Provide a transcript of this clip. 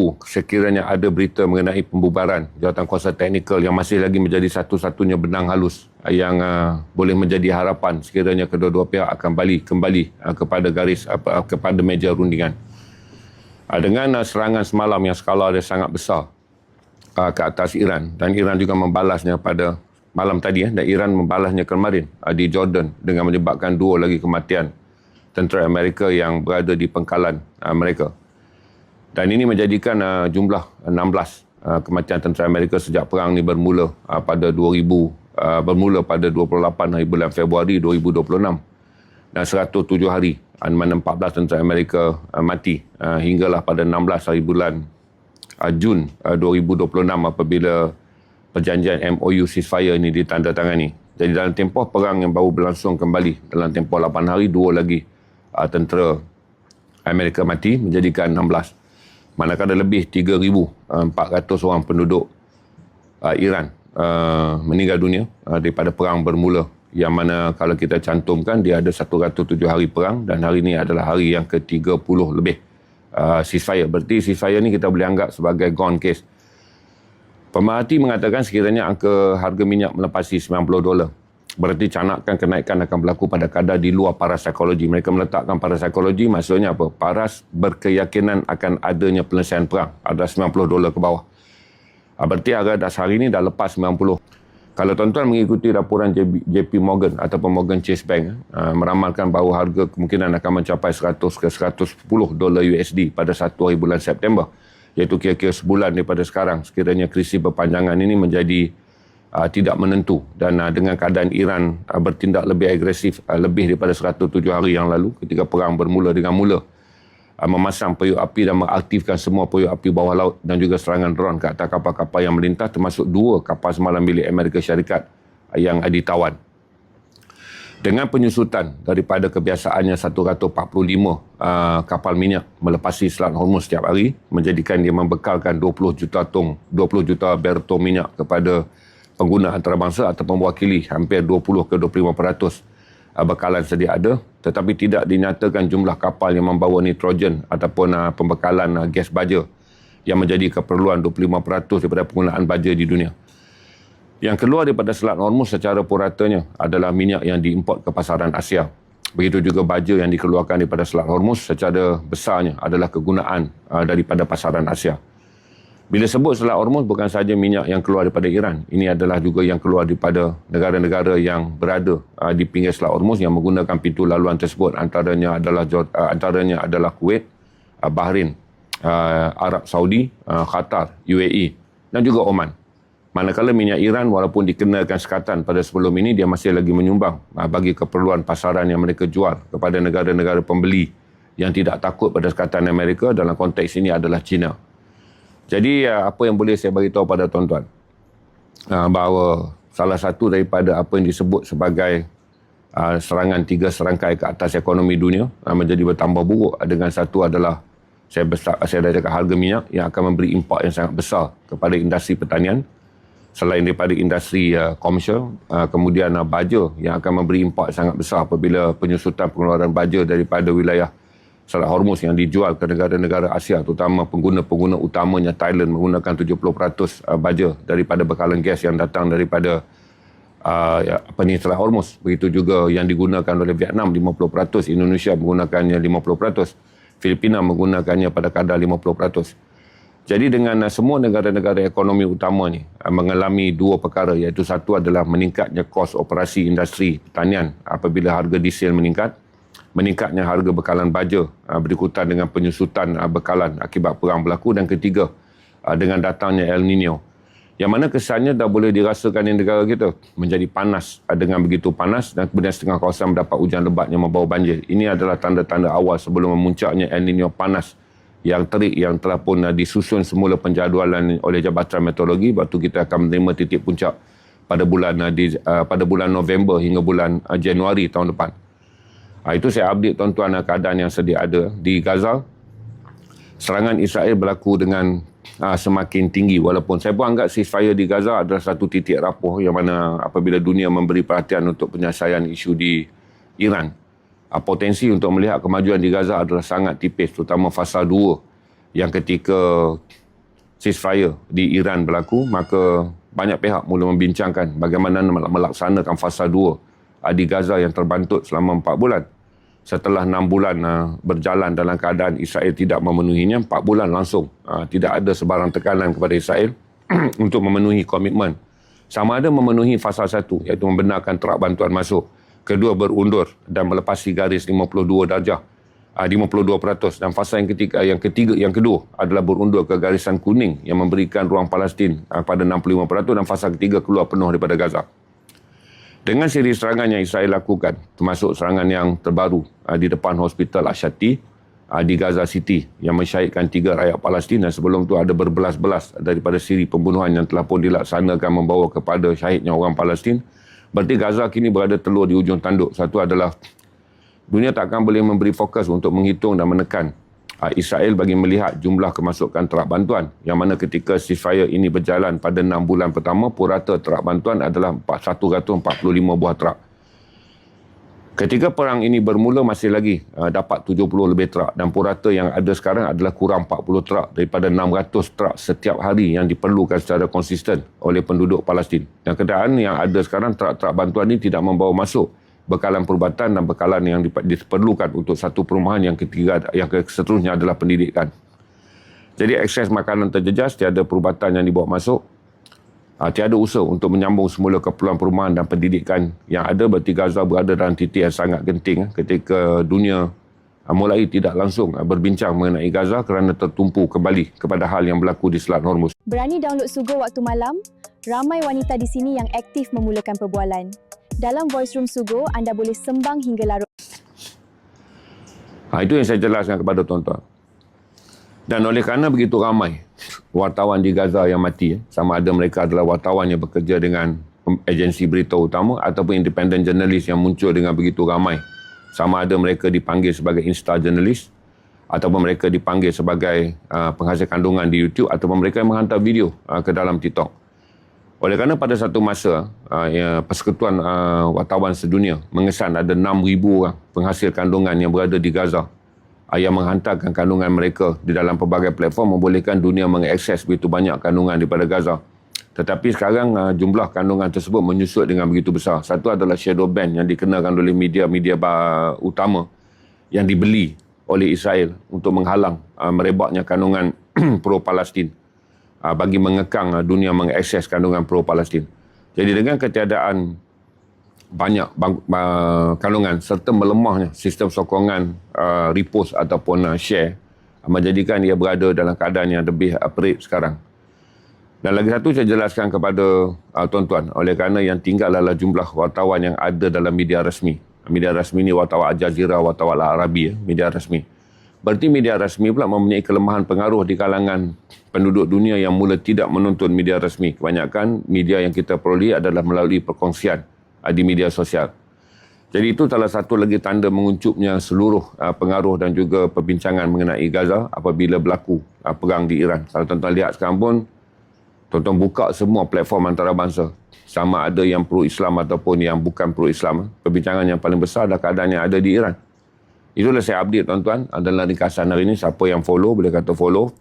menunggu sekiranya ada berita mengenai pembubaran jawatankuasa teknikal yang masih lagi menjadi satu-satunya benang halus yang boleh menjadi harapan sekiranya kedua-dua pihak akan kembali kepada kepada meja rundingan. Dengan serangan semalam yang skala dia sangat besar ke atas Iran, dan Iran juga membalasnya pada malam tadi, dan Iran membalasnya kemarin di Jordan dengan menyebabkan 2 lagi kematian tentera Amerika yang berada di pengkalan mereka. Dan ini menjadikan jumlah 16 kematian tentera Amerika sejak perang ini bermula pada 28 hari bulan Februari 2026, dan 107 hari, mana 14 tentera Amerika mati hinggalah pada 16 hari bulan Jun 2026 apabila perjanjian MOU ceasefire ini ditandatangani. Jadi dalam tempoh perang yang baru berlangsung kembali, dalam tempoh 8 hari, 2 lagi tentera Amerika mati, menjadikan 16. Manakala lebih 3,400 orang penduduk Iran meninggal dunia daripada perang bermula, yang mana kalau kita cantumkan dia ada 107 hari perang, dan hari ini adalah hari yang ke-30 lebih ceasefire. Berarti ceasefire ni kita boleh anggap sebagai gone case. Pemerhati mengatakan sekiranya angka harga minyak melepasi $90, berarti canakan kenaikan akan berlaku pada kadar di luar paras psikologi. Mereka meletakkan paras psikologi, maksudnya apa? Paras berkeyakinan akan adanya penyelesaian perang, ada $90 ke bawah. Berarti harga dasar hari ini dah lepas 90. Kalau tuan-tuan mengikuti laporan JP Morgan ataupun Morgan Chase Bank, meramalkan bahawa harga kemungkinan akan mencapai 100 ke $110 USD pada 1 hari bulan September, iaitu kira-kira sebulan daripada sekarang, sekiranya krisis berpanjangan ini menjadi tidak menentu, dan dengan keadaan Iran bertindak lebih agresif lebih daripada 107 hari yang lalu ketika perang bermula dengan memasang periuk api dan mengaktifkan semua periuk api bawah laut, dan juga serangan drone ke atas kapal-kapal yang melintas, termasuk 2 kapal semalam milik Amerika Syarikat yang ditawan. Dengan penyusutan daripada kebiasaannya 145 kapal minyak melepasi Selat Hormuz setiap hari, menjadikan dia membekalkan 20 juta barel minyak kepada pengguna antarabangsa atau mewakili hampir 20 ke 25% bekalan sedia ada, tetapi tidak dinyatakan jumlah kapal yang membawa nitrogen ataupun pembekalan gas baja yang menjadi keperluan 25% daripada penggunaan baja di dunia. Yang keluar daripada Selat Hormuz secara puratanya adalah minyak yang diimport ke pasaran Asia. Begitu juga baja yang dikeluarkan daripada Selat Hormuz secara besarnya adalah kegunaan daripada pasaran Asia. Bila sebut Selat Hormuz, bukan sahaja minyak yang keluar daripada Iran. Ini adalah juga yang keluar daripada negara-negara yang berada di pinggir Selat Hormuz yang menggunakan pintu laluan tersebut. Antaranya adalah Kuwait, Bahrain, Arab Saudi, Qatar, UAE dan juga Oman. Manakala minyak Iran walaupun dikenakan sekatan pada sebelum ini, dia masih lagi menyumbang bagi keperluan pasaran yang mereka jual kepada negara-negara pembeli yang tidak takut pada sekatan Amerika. Dalam konteks ini adalah China. Jadi apa yang boleh saya beritahu pada tuan-tuan, bahawa salah satu daripada apa yang disebut sebagai serangan 3 serangkai ke atas ekonomi dunia menjadi bertambah buruk. Dengan satu adalah saya dah cakap harga minyak yang akan memberi impak yang sangat besar kepada industri pertanian, selain daripada industri komersial, kemudian baja yang akan memberi impak sangat besar apabila penyusutan pengeluaran baja daripada wilayah Selat Hormuz yang dijual ke negara-negara Asia, terutama pengguna-pengguna utamanya Thailand menggunakan 70% baja daripada bekalan gas yang datang daripada Selat Hormuz. Begitu juga yang digunakan oleh Vietnam 50%, Indonesia menggunakannya 50%, Filipina menggunakannya pada kadar 50%. Jadi dengan semua negara-negara ekonomi utama ni mengalami 2 perkara, iaitu satu adalah meningkatnya kos operasi industri pertanian apabila harga diesel meningkat, meningkatnya harga bekalan baja berikutan dengan penyusutan bekalan akibat perang berlaku, dan ketiga dengan datangnya El Nino, yang mana kesannya dah boleh dirasakan di negara kita menjadi panas dengan begitu panas, dan kemudian setengah kawasan mendapat hujan lebat yang membawa banjir. Ini adalah tanda-tanda awal sebelum memuncaknya El Nino panas yang terik yang telah pun disusun semula penjadualan oleh Jabatan Meteorologi. Waktu kita akan menerima titik puncak pada bulan November hingga bulan Januari tahun depan. Itu saya update tuan-tuan keadaan yang sedia ada di Gaza. Serangan Israel berlaku dengan semakin tinggi, walaupun saya pun anggap ceasefire di Gaza adalah satu titik rapuh yang mana apabila dunia memberi perhatian untuk penyelesaian isu di Iran, potensi untuk melihat kemajuan di Gaza adalah sangat tipis, terutama fasa 2 yang ketika ceasefire di Iran berlaku, maka banyak pihak mula membincangkan bagaimana melaksanakan fasa 2 di Gaza yang terbantut selama 4 bulan. Setelah 6 bulan berjalan dalam keadaan Israel tidak memenuhinya, 4 bulan langsung tidak ada sebarang tekanan kepada Israel untuk memenuhi komitmen. Sama ada memenuhi fasa 1, iaitu membenarkan trak bantuan masuk. Kedua, berundur dan melepasi garis 52 darjah, 52%. Dan fasa yang kedua adalah berundur ke garisan kuning yang memberikan ruang Palestin pada 65%, dan fasa ketiga keluar penuh daripada Gaza. Dengan siri serangan yang Israel lakukan, termasuk serangan yang terbaru di depan Hospital Ashati di Gaza City yang mensyahidkan 3 rakyat Palestin, dan sebelum itu ada berbelas-belas daripada siri pembunuhan yang telah pun dilaksanakan membawa kepada syahidnya orang Palestin. Berarti Gaza kini berada telur di ujung tanduk. Satu adalah dunia takkan boleh memberi fokus untuk menghitung dan menekan Israel bagi melihat jumlah kemasukan trak bantuan, yang mana ketika ceasefire ini berjalan pada 6 bulan pertama, purata trak bantuan adalah 145 buah trak. Ketika perang ini bermula, masih lagi dapat 70 lebih trak, dan purata yang ada sekarang adalah kurang 40 trak daripada 600 trak setiap hari yang diperlukan secara konsisten oleh penduduk Palestin. Dan keadaan yang ada sekarang, trak-trak bantuan ini tidak membawa masuk bekalan perubatan dan bekalan yang diperlukan untuk satu perumahan. Yang ketiga, yang seterusnya adalah pendidikan. Jadi akses makanan terjejas, tiada perubatan yang dibawa masuk, tiada usaha untuk menyambung semula keperluan perumahan dan pendidikan yang ada. Berarti Gaza berada dalam titik yang sangat genting ketika dunia mulai tidak langsung berbincang mengenai Gaza kerana tertumpu kembali kepada hal yang berlaku di Selat Hormuz. Berani download Sugo waktu malam? Ramai wanita di sini yang aktif memulakan perbualan. Dalam Voice Room Sugo, anda boleh sembang hingga larut. Itu yang saya jelaskan kepada tuan-tuan. Dan oleh kerana begitu ramai wartawan di Gaza yang mati, sama ada mereka adalah wartawan yang bekerja dengan agensi berita utama ataupun independent journalist yang muncul dengan begitu ramai, sama ada mereka dipanggil sebagai insta journalist ataupun mereka dipanggil sebagai penghasil kandungan di YouTube ataupun mereka yang menghantar video ke dalam TikTok. Oleh kerana pada satu masa Persekutuan Wartawan Sedunia mengesan ada 6,000 orang penghasil kandungan yang berada di Gaza yang menghantarkan kandungan mereka di dalam pelbagai platform, membolehkan dunia mengakses begitu banyak kandungan daripada Gaza. Tetapi sekarang jumlah kandungan tersebut menyusut dengan begitu besar. Satu adalah shadow ban yang dikenakan oleh media-media utama yang dibeli oleh Israel untuk menghalang merebaknya kandungan pro-Palestin, bagi mengekang dunia mengakses kandungan pro-Palestin. Jadi dengan ketiadaan banyak kandungan serta melemahnya sistem sokongan repost ataupun share, menjadikan ia berada dalam keadaan yang lebih perit sekarang. Dan lagi satu saya jelaskan kepada tuan-tuan, oleh kerana yang tinggal adalah jumlah wartawan yang ada dalam media rasmi. Media rasmi ini wartawan Al Jazeera, wartawan Al Arabi, media rasmi. Berarti media rasmi pula mempunyai kelemahan pengaruh di kalangan penduduk dunia yang mula tidak menonton media rasmi. Kebanyakan media yang kita peroleh adalah melalui perkongsian di media sosial. Jadi itu salah satu lagi tanda menguncupnya seluruh pengaruh dan juga perbincangan mengenai Gaza apabila berlaku perang di Iran. Kalau tuan-tuan lihat sekarang pun, tuan-tuan buka semua platform antarabangsa, sama ada yang pro-Islam ataupun yang bukan pro-Islam, perbincangan yang paling besar adalah keadaan yang ada di Iran. Itulah saya update tuan-tuan adalah ringkasan hari ini. Siapa yang follow boleh kata follow.